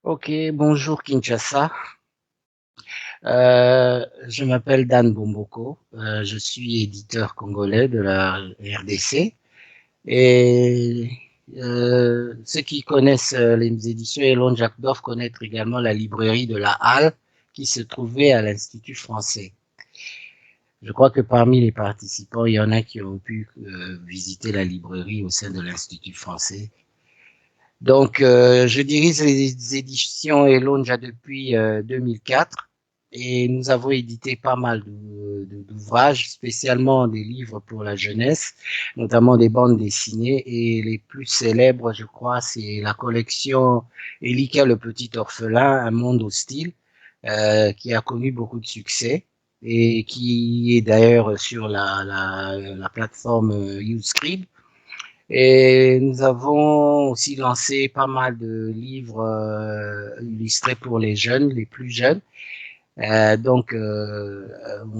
Ok, bonjour Kinshasa. Je m'appelle Dan Bomboko. Je suis éditeur congolais de la RDC. Et ceux qui connaissent les éditions Elon Jacques doivent connaître également la librairie de la Halle qui se trouvait à l'Institut français. Je crois que parmi les participants, il y en a qui ont pu visiter la librairie au sein de l'Institut français. Donc, je dirige les éditions Elonja depuis 2004 et nous avons édité pas mal d'ouvrages, spécialement des livres pour la jeunesse, notamment des bandes dessinées. Et les plus célèbres, je crois, c'est la collection Elika le petit orphelin, un monde hostile, qui a connu beaucoup de succès et qui est d'ailleurs sur la plateforme YouScribe. Et nous avons aussi lancé pas mal de livres illustrés pour les jeunes, les plus jeunes. On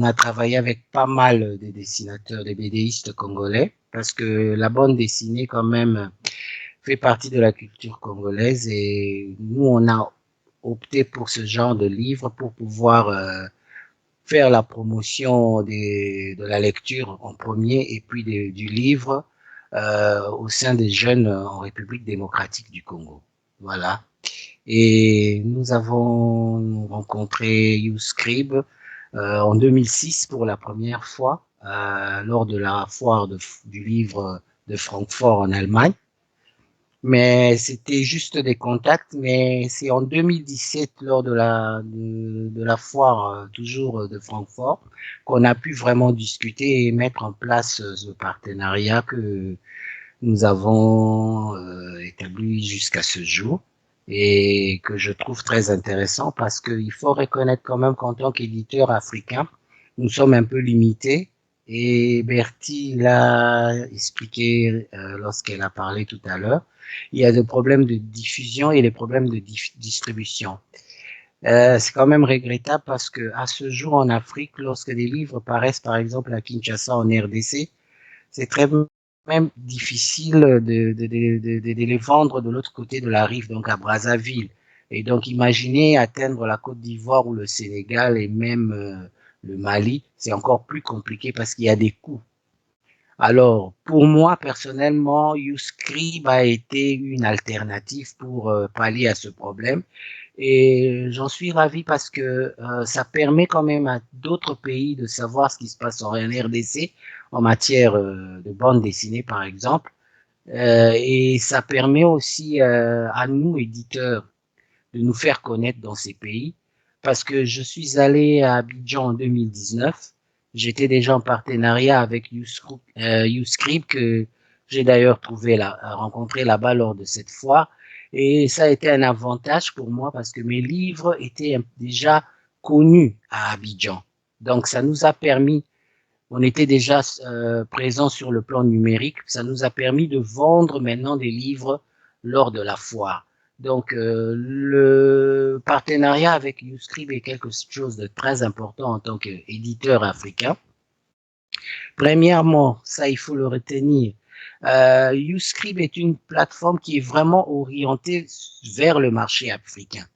a travaillé avec pas mal de dessinateurs, des BDistes congolais, parce que la bande dessinée, quand même, fait partie de la culture congolaise. Et nous, on a opté pour ce genre de livres pour pouvoir faire la promotion de la lecture en premier et puis du livre au sein des jeunes en République démocratique du Congo. Voilà. Et nous avons rencontré YouScribe en 2006 pour la première fois lors de la foire du livre de Francfort en Allemagne. Mais c'était juste des contacts. Mais c'est en 2017, lors de la foire, toujours de Francfort, qu'on a pu vraiment discuter et mettre en place ce partenariat que nous avons établi jusqu'à ce jour et que je trouve très intéressant parce qu'il faut reconnaître quand même qu'en tant qu'éditeur africain, nous sommes un peu limités. Et Bertie l'a expliqué lorsqu'elle a parlé tout à l'heure. Il y a des problèmes de diffusion et des problèmes de distribution. C'est quand même regrettable parce que à ce jour en Afrique, lorsque des livres paraissent par exemple à Kinshasa en RDC, c'est très même difficile de les vendre de l'autre côté de la rive, donc à Brazzaville. Et donc, imaginez atteindre la Côte d'Ivoire ou le Sénégal et même le Mali, c'est encore plus compliqué parce qu'il y a des coûts. Alors, pour moi, personnellement, YouScribe a été une alternative pour pallier à ce problème. Et j'en suis ravi parce que ça permet quand même à d'autres pays de savoir ce qui se passe en RDC en matière de bande dessinée, par exemple. Et ça permet aussi à nous, éditeurs, de nous faire connaître dans ces pays. Parce que je suis allé à Abidjan en 2019. J'étais déjà en partenariat avec YouScript que j'ai d'ailleurs rencontré là-bas lors de cette foire. Et ça a été un avantage pour moi parce que mes livres étaient déjà connus à Abidjan. Donc ça nous a permis, on était déjà présents sur le plan numérique, ça nous a permis de vendre maintenant des livres lors de la foire. Donc le partenariat avec YouScribe est quelque chose de très important en tant qu'éditeur africain. Premièrement, ça il faut le retenir, YouScribe est une plateforme qui est vraiment orientée vers le marché africain.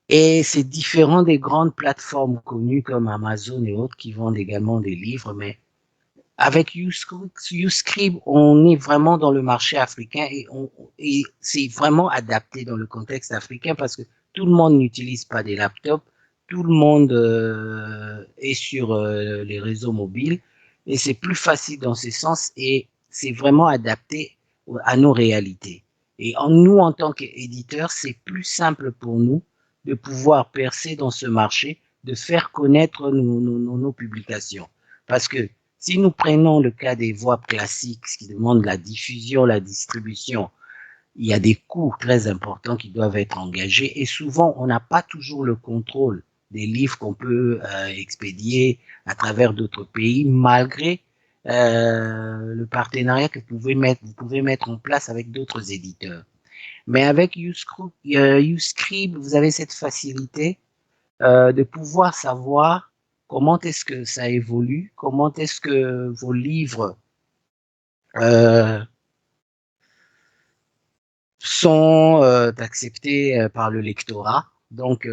Et c'est différent des grandes plateformes connues comme Amazon et autres qui vendent également des livres, mais avec YouScribe, on est vraiment dans le marché africain et c'est vraiment adapté dans le contexte africain parce que tout le monde n'utilise pas des laptops, tout le monde est sur les réseaux mobiles et c'est plus facile dans ce sens et c'est vraiment adapté à nos réalités. Et nous, en tant qu'éditeurs, c'est plus simple pour nous de pouvoir percer dans ce marché, de faire connaître nos publications. Parce que si nous prenons le cas des voix classiques, ce qui demande la diffusion, la distribution, il y a des coûts très importants qui doivent être engagés et souvent on n'a pas toujours le contrôle des livres qu'on peut expédier à travers d'autres pays malgré le partenariat que vous pouvez mettre en place avec d'autres éditeurs. Mais avec YouScribe, vous avez cette facilité de pouvoir savoir comment est-ce que ça évolue, comment est-ce que vos livres euh, sont acceptés par le lectorat. Donc,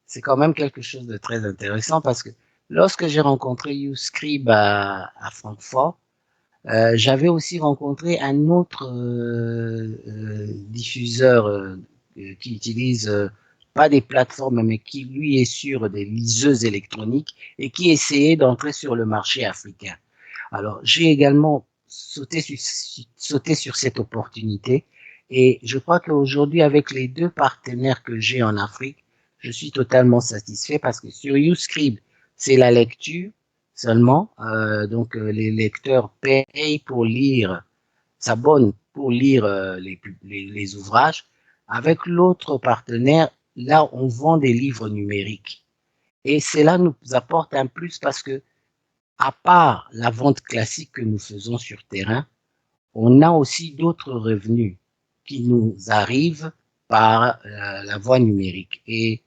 c'est quand même quelque chose de très intéressant parce que lorsque j'ai rencontré YouScribe à Francfort, j'avais aussi rencontré un autre diffuseur qui utilise pas des plateformes, mais qui lui est sur des liseuses électroniques et qui essayait d'entrer sur le marché africain. Alors, j'ai également sauté sur cette opportunité et je crois qu'aujourd'hui, avec les deux partenaires que j'ai en Afrique, je suis totalement satisfait parce que sur YouScribe, c'est la lecture seulement. Donc, les lecteurs payent pour lire, s'abonnent pour lire les ouvrages. Avec l'autre partenaire, là, on vend des livres numériques. Et cela nous apporte un plus parce que à part la vente classique que nous faisons sur terrain, on a aussi d'autres revenus qui nous arrivent par la voie numérique. Et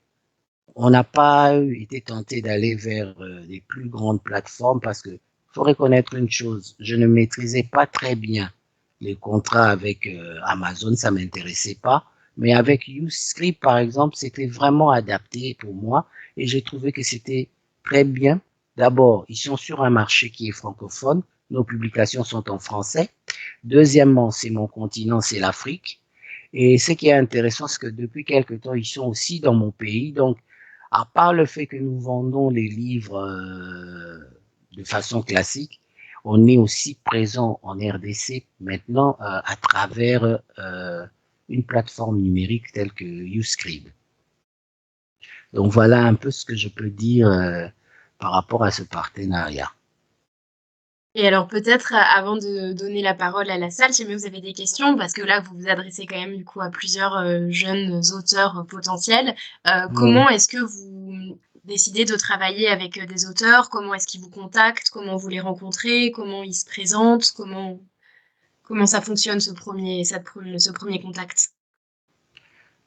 on n'a pas été tenté d'aller vers des plus grandes plateformes parce que faut reconnaître une chose, je ne maîtrisais pas très bien les contrats avec Amazon, ça m'intéressait pas. Mais avec Uscript, par exemple, c'était vraiment adapté pour moi et j'ai trouvé que c'était très bien. D'abord, ils sont sur un marché qui est francophone. Nos publications sont en français. Deuxièmement, c'est mon continent, c'est l'Afrique. Et ce qui est intéressant, c'est que depuis quelque temps, ils sont aussi dans mon pays. Donc, à part le fait que nous vendons les livres de façon classique, on est aussi présent en RDC maintenant à travers une plateforme numérique telle que Uscribe. Donc voilà un peu ce que je peux dire par rapport à ce partenariat. Et alors peut-être avant de donner la parole à la salle, si jamais vous avez des questions, parce que là vous vous adressez quand même du coup à plusieurs jeunes auteurs potentiels, Mm. comment est-ce que vous décidez de travailler avec des auteurs? Comment est-ce qu'ils vous contactent? Comment vous les rencontrez? Comment ils se présentent? Comment ça fonctionne ce premier contact?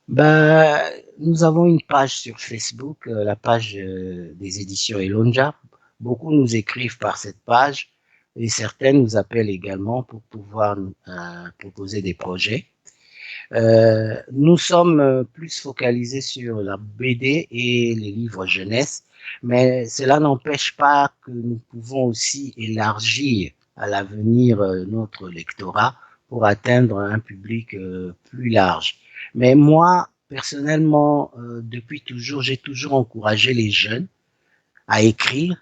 Ben, nous avons une page sur Facebook, la page des éditions Elonja. Beaucoup nous écrivent par cette page et certaines nous appellent également pour pouvoir proposer des projets. Nous sommes plus focalisés sur la BD et les livres jeunesse, mais cela n'empêche pas que nous pouvons aussi élargir à l'avenir notre lectorat pour atteindre un public plus large. Mais moi, personnellement, depuis toujours, j'ai toujours encouragé les jeunes à écrire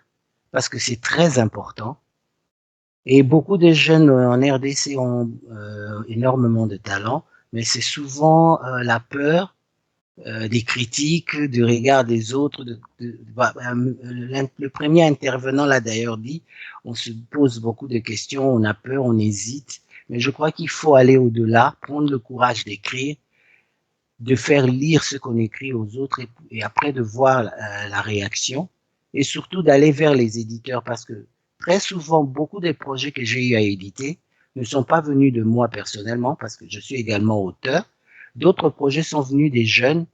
parce que c'est très important. Et beaucoup de jeunes en RDC ont énormément de talent, mais c'est souvent la peur des critiques, du regard des autres. Le premier intervenant l'a d'ailleurs dit, on se pose beaucoup de questions, on a peur, on hésite, mais je crois qu'il faut aller au-delà, prendre le courage d'écrire, de faire lire ce qu'on écrit aux autres et après de voir la réaction et surtout d'aller vers les éditeurs parce que très souvent, beaucoup des projets que j'ai eu à éditer ne sont pas venus de moi personnellement parce que je suis également auteur. D'autres projets sont venus des jeunes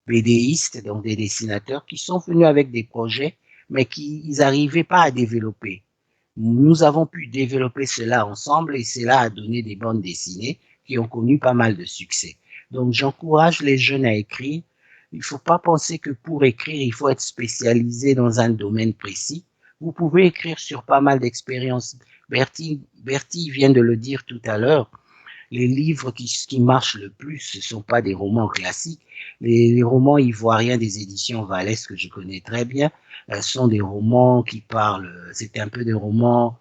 BDistes, donc des dessinateurs, qui sont venus avec des projets, mais qui ils n'arrivaient pas à développer. Nous avons pu développer cela ensemble et cela a donné des bandes dessinées qui ont connu pas mal de succès. Donc j'encourage les jeunes à écrire. Il ne faut pas penser que pour écrire, il faut être spécialisé dans un domaine précis. Vous pouvez écrire sur pas mal d'expériences. Bertie vient de le dire tout à l'heure, les livres qui marchent le plus, ce ne sont pas des romans classiques. Les romans ivoiriens des éditions Vallès, que je connais très bien, sont des romans qui parlent, c'est un peu des romans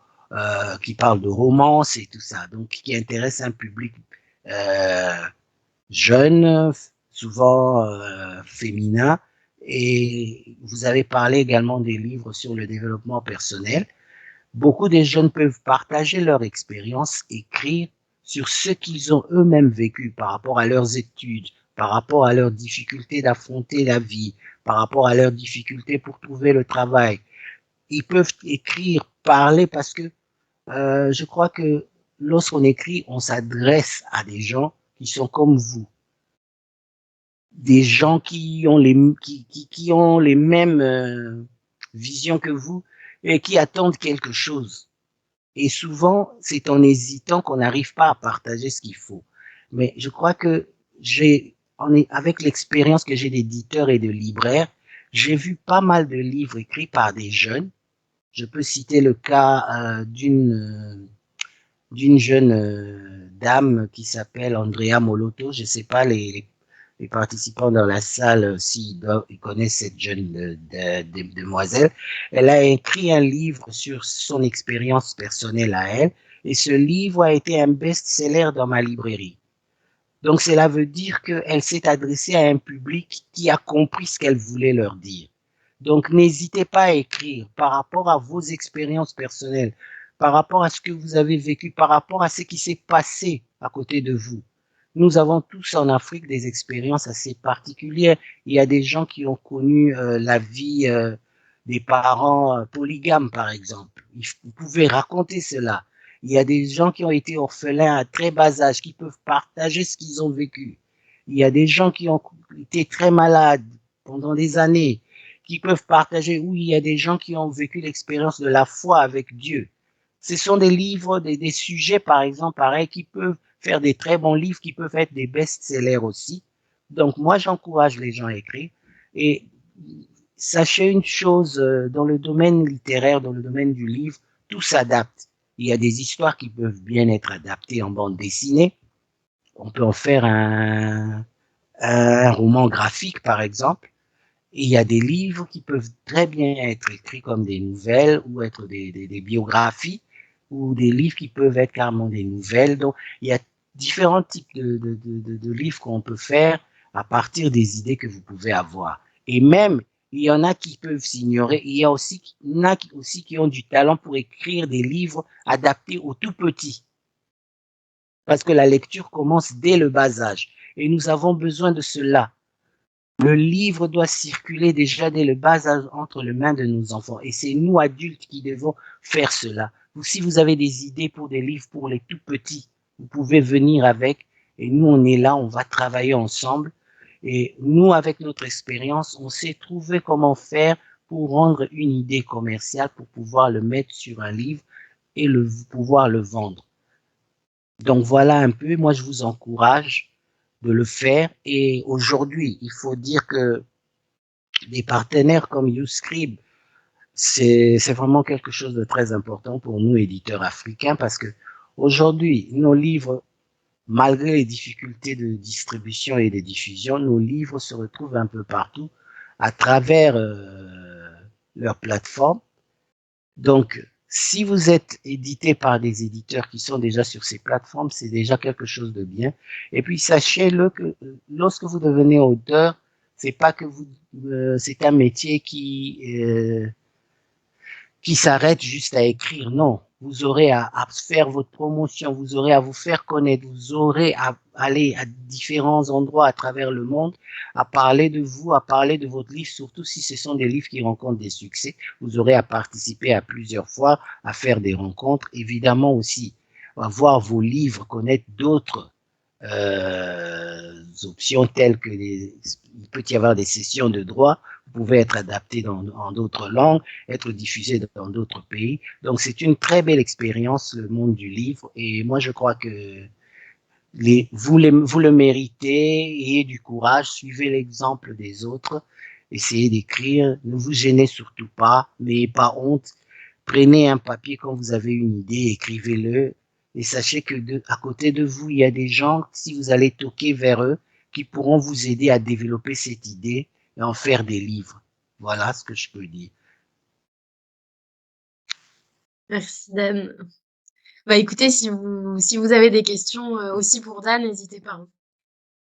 qui parlent de romance et tout ça, donc qui intéressent un public euh, jeune, souvent féminin. Et vous avez parlé également des livres sur le développement personnel. Beaucoup de jeunes peuvent partager leur expérience, écrire sur ce qu'ils ont eux-mêmes vécu par rapport à leurs études, par rapport à leurs difficultés d'affronter la vie, par rapport à leurs difficultés pour trouver le travail. Ils peuvent écrire, parler parce que je crois que lorsqu'on écrit, on s'adresse à des gens qui sont comme vous, des gens qui ont les mêmes visions que vous et qui attendent quelque chose. Et souvent, c'est en hésitant qu'on n'arrive pas à partager ce qu'il faut. Mais je crois que avec l'expérience que j'ai d'éditeur et de libraire, j'ai vu pas mal de livres écrits par des jeunes. Je peux citer le cas d'une jeune dame qui s'appelle Andrea Molotto. Je ne sais pas les participants dans la salle s'ils ils connaissent cette jeune demoiselle. Elle a écrit un livre sur son expérience personnelle à elle et ce livre a été un best-seller dans ma librairie. Donc cela veut dire qu'elle s'est adressée à un public qui a compris ce qu'elle voulait leur dire. Donc n'hésitez pas à écrire par rapport à vos expériences personnelles, par rapport à ce que vous avez vécu, par rapport à ce qui s'est passé à côté de vous. Nous avons tous en Afrique des expériences assez particulières. Il y a des gens qui ont connu la vie des parents polygames, par exemple. Vous pouvez raconter cela. Il y a des gens qui ont été orphelins à très bas âge, qui peuvent partager ce qu'ils ont vécu. Il y a des gens qui ont été très malades pendant des années, qui peuvent partager, ou il y a des gens qui ont vécu l'expérience de la foi avec Dieu. Ce sont des livres, des sujets, par exemple, pareils, qui peuvent faire des très bons livres, qui peuvent être des best-sellers aussi. Donc, moi, j'encourage les gens à écrire. Et sachez une chose, dans le domaine littéraire, dans le domaine du livre, tout s'adapte. Il y a des histoires qui peuvent bien être adaptées en bande dessinée. On peut en faire un roman graphique, par exemple. Et il y a des livres qui peuvent très bien être écrits comme des nouvelles ou être des biographies ou des livres qui peuvent être carrément des nouvelles. Donc, il y a différents types de livres qu'on peut faire à partir des idées que vous pouvez avoir. Et même, il y en a qui peuvent s'ignorer. Il y en a aussi qui ont du talent pour écrire des livres adaptés aux tout petits. Parce que la lecture commence dès le bas âge. Et nous avons besoin de cela. Le livre doit circuler déjà dès le bas âge entre les mains de nos enfants. Et c'est nous, adultes, qui devons faire cela. Si vous avez des idées pour des livres pour les tout petits, vous pouvez venir avec. Et nous, on est là, on va travailler ensemble. Et nous, avec notre expérience, on sait trouver comment faire pour rendre une idée commerciale, pour pouvoir le mettre sur un livre et pouvoir le vendre. Donc voilà un peu, moi je vous encourage de le faire. Et aujourd'hui, il faut dire que des partenaires comme YouScribe, c'est vraiment quelque chose de très important pour nous, éditeurs africains, parce que aujourd'hui, nos livres, malgré les difficultés de distribution et de diffusion, nos livres se retrouvent un peu partout à travers leur plateforme. Donc, si vous êtes édité par des éditeurs qui sont déjà sur ces plateformes, c'est déjà quelque chose de bien. Et puis, sachez-le que lorsque vous devenez auteur, c'est pas que c'est un métier qui s'arrête juste à écrire. Non, vous aurez à faire votre promotion, vous aurez à vous faire connaître, vous aurez à aller à différents endroits à travers le monde, à parler de vous, à parler de votre livre, surtout si ce sont des livres qui rencontrent des succès. Vous aurez à participer à plusieurs fois, à faire des rencontres, évidemment aussi à voir vos livres, connaître d'autres options telles que il peut y avoir des sessions de droit, vous pouvez être adapté en d'autres langues, être diffusé dans d'autres pays. Donc c'est une très belle expérience, le monde du livre, et moi je crois que vous le méritez, ayez du courage, suivez l'exemple des autres, essayez d'écrire, ne vous gênez surtout pas, n'ayez pas honte, prenez un papier quand vous avez une idée, écrivez-le, et sachez que à côté de vous, il y a des gens, si vous allez toquer vers eux, qui pourront vous aider à développer cette idée et en faire des livres. Voilà ce que je peux dire. Merci Dan. Bah écoutez, si vous avez des questions aussi pour Dan, n'hésitez pas.